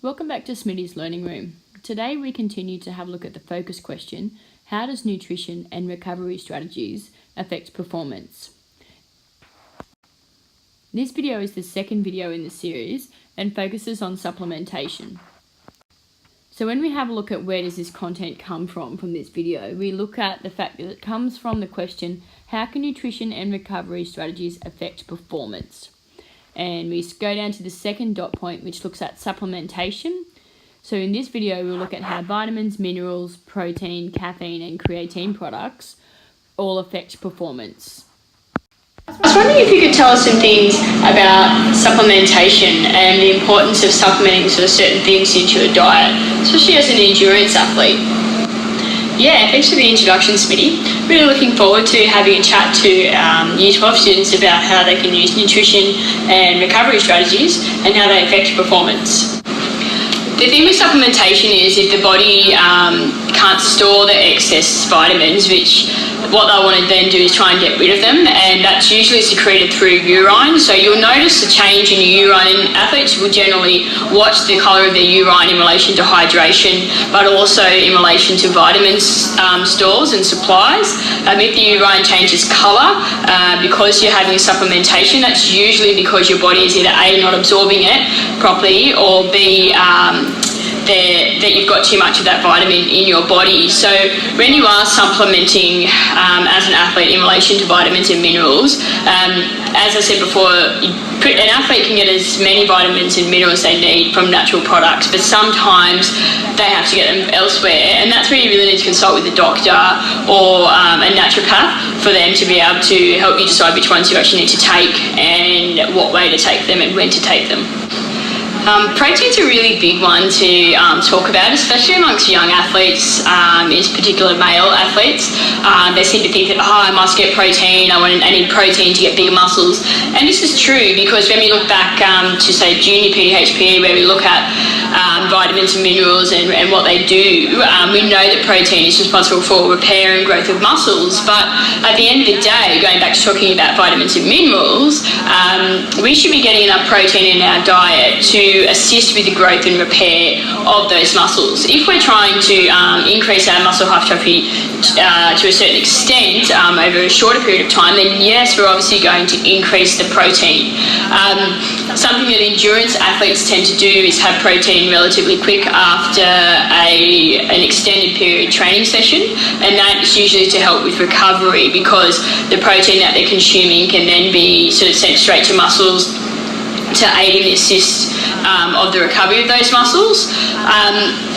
Welcome back to Smitty's Learning Room. Today we continue to have a look at the focus question, how does nutrition and recovery strategies affect performance? This video is the second video in the series and focuses on supplementation. So when we have a look at where does this content come from this video, we look at the fact that it comes from the question, how can nutrition and recovery strategies affect performance? And we go down to the second dot point, which looks at supplementation. So in this video, we'll look at how vitamins, minerals, protein, caffeine, and creatine products all affect performance. I was wondering if you could tell us some things about supplementation and the importance of supplementing sort of certain things into your diet, especially as an endurance athlete. Yeah, thanks for the introduction, Smitty. Really looking forward to having a chat to Year 12 students about how they can use nutrition and recovery strategies and how they affect performance. The thing with supplementation is if the body can't store the excess vitamins, which what they want to then do is try and get rid of them, and that's usually secreted through urine. So you'll notice a change in your urine, and athletes will generally watch the colour of their urine in relation to hydration, but also in relation to vitamins stores and supplies. If the urine changes colour because you're having supplementation, that's usually because your body is either A, not absorbing it properly, or B, that you've got too much of that vitamin in your body. So when you are supplementing as an athlete in relation to vitamins and minerals, as I said before, an athlete can get as many vitamins and minerals they need from natural products, but sometimes they have to get them elsewhere, and that's where you really need to consult with a doctor or a naturopath for them to be able to help you decide which ones you actually need to take and what way to take them and when to take them. Protein's a really big one to talk about, especially amongst young athletes, in particular male athletes. They seem to think that, I must get protein, I need protein to get bigger muscles. And this is true because when we look back to, say, junior PDHPE, where we look at vitamins and minerals and what they do, we know that protein is responsible for repair and growth of muscles. But at the end of the day, going back to talking about vitamins and minerals, we should be getting enough protein in our diet to assist with the growth and repair of those muscles. If we're trying to increase our muscle hypertrophy to a certain extent over a shorter period of time, then yes, we're obviously going to increase the protein. Something that endurance athletes tend to do is have protein relatively quick after an extended period training session, and that is usually to help with recovery because the protein that they're consuming can then be sort of sent straight to muscles to aid in the assist of the recovery of those muscles.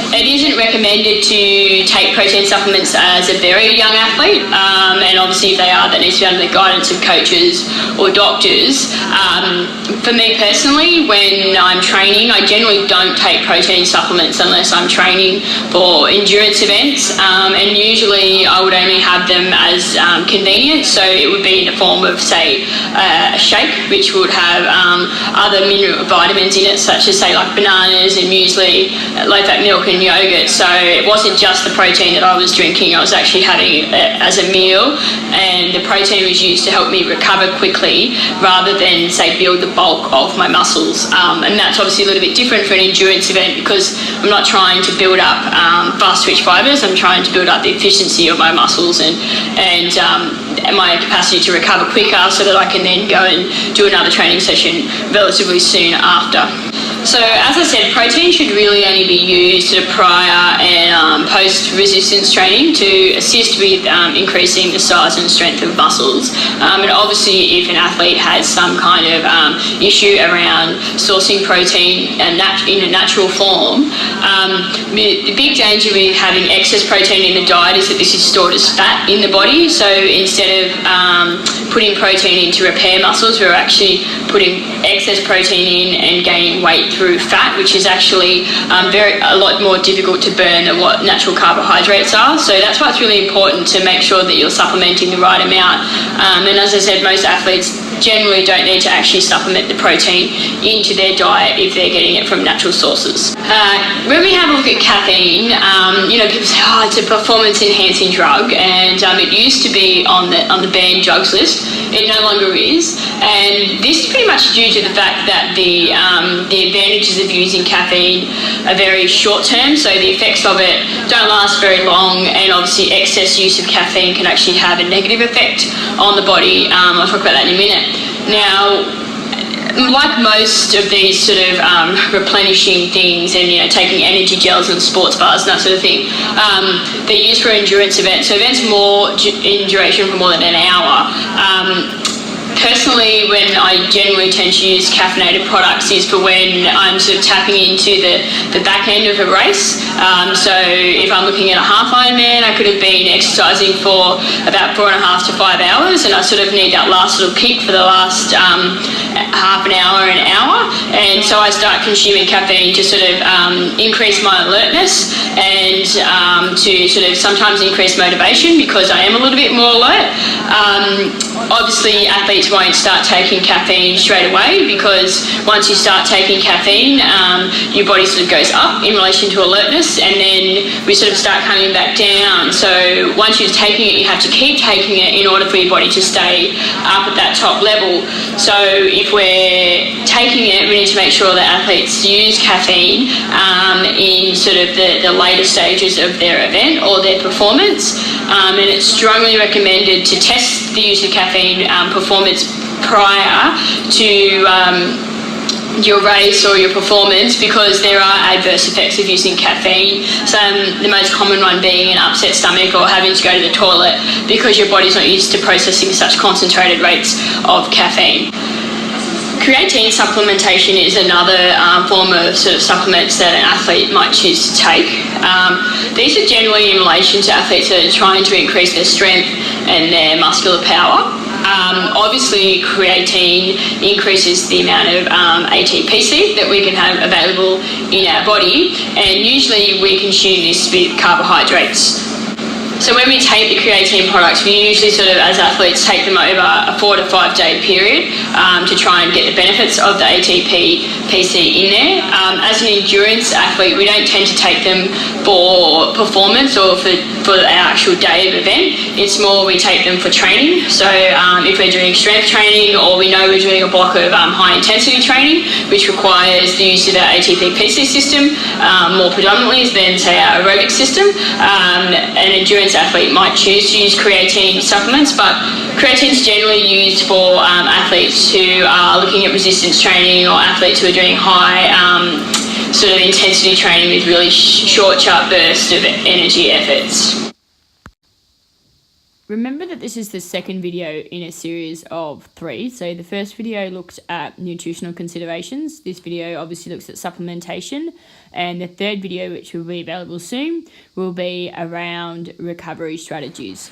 It isn't recommended to take protein supplements as a very young athlete, and obviously if they are, that needs to be under the guidance of coaches or doctors. For me personally, when I'm training, I generally don't take protein supplements unless I'm training for endurance events, and usually I would only have them as convenient, so it would be in the form of, say, a shake, which would have other mineral vitamins in it, such as, say, like bananas and muesli, low-fat milk and yogurt. So it wasn't just the protein that I was drinking, I was actually having it as a meal, and the protein was used to help me recover quickly rather than, say, build the bulk of my muscles. And that's obviously a little bit different for an endurance event because I'm not trying to build up fast twitch fibers, I'm trying to build up the efficiency of my muscles and my capacity to recover quicker so that I can then go and do another training session relatively soon after. So as I said, protein should really only be used at prior and post-resistance training to assist with increasing the size and strength of muscles. And obviously if an athlete has some kind of issue around sourcing protein in a natural form, the big danger with having excess protein in the diet is that this is stored as fat in the body. So instead of putting protein in to repair muscles, we're actually putting excess protein in and gaining weight through fat, which is actually a lot more difficult to burn than what natural carbohydrates are. So that's why it's really important to make sure that you're supplementing the right amount. And as I said, most athletes generally don't need to actually supplement the protein into their diet if they're getting it from natural sources. When we have a look at caffeine, people say, it's a performance enhancing drug, and it used to be on the banned drugs list. It no longer is, and this is pretty much due to the fact that the advantages of using caffeine are very short term, so the effects of it don't last very long, and obviously excess use of caffeine can actually have a negative effect on the body. I'll talk about that in a minute. Now, like most of these sort of replenishing things and taking energy gels and sports bars and that sort of thing, they're used for endurance events. So events more in duration for more than an hour. Personally, when I generally tend to use caffeinated products is for when I'm sort of tapping into the back end of a race. So if I'm looking at a half Ironman, I could have been exercising for about 4.5 to 5 hours, and I sort of need that last little kick for the last half an hour, and so I start consuming caffeine to sort of increase my alertness and to sort of sometimes increase motivation because I am a little bit more alert. Obviously, athletes won't start taking caffeine straight away because once you start taking caffeine, your body sort of goes up in relation to alertness, and then we sort of start coming back down. So once you're taking it, you have to keep taking it in order for your body to stay up at that top level. So if we're taking it, we need to make sure that athletes use caffeine in sort of the later stages of their event or their performance, and it's strongly recommended to test the use of caffeine performance prior to your race or your performance, because there are adverse effects of using caffeine. The most common one being an upset stomach or having to go to the toilet because your body's not used to processing such concentrated rates of caffeine. Creatine supplementation is another form of sort of supplements that an athlete might choose to take. These are generally in relation to athletes that are trying to increase their strength and their muscular power. Obviously, creatine increases the amount of ATPC that we can have available in our body, and usually we consume this with carbohydrates. So when we take the creatine products, we usually sort of, as athletes, take them over a 4 to 5 day period to try and get the benefits of the ATP-PC in there. As an endurance athlete, we don't tend to take them for performance or for our actual day of event. It's more we take them for training. So if we're doing strength training, or we know we're doing a block of high intensity training, which requires the use of our ATP-PC system more predominantly than, say, our aerobic system, an endurance athlete might choose to use creatine supplements, but creatine is generally used for athletes who are looking at resistance training or athletes who are doing high sort of intensity training with really short, sharp bursts of energy efforts. Remember that this is the second video in a series of 3. So the first video looked at nutritional considerations. This video obviously looks at supplementation. And the third video, which will be available soon, will be around recovery strategies.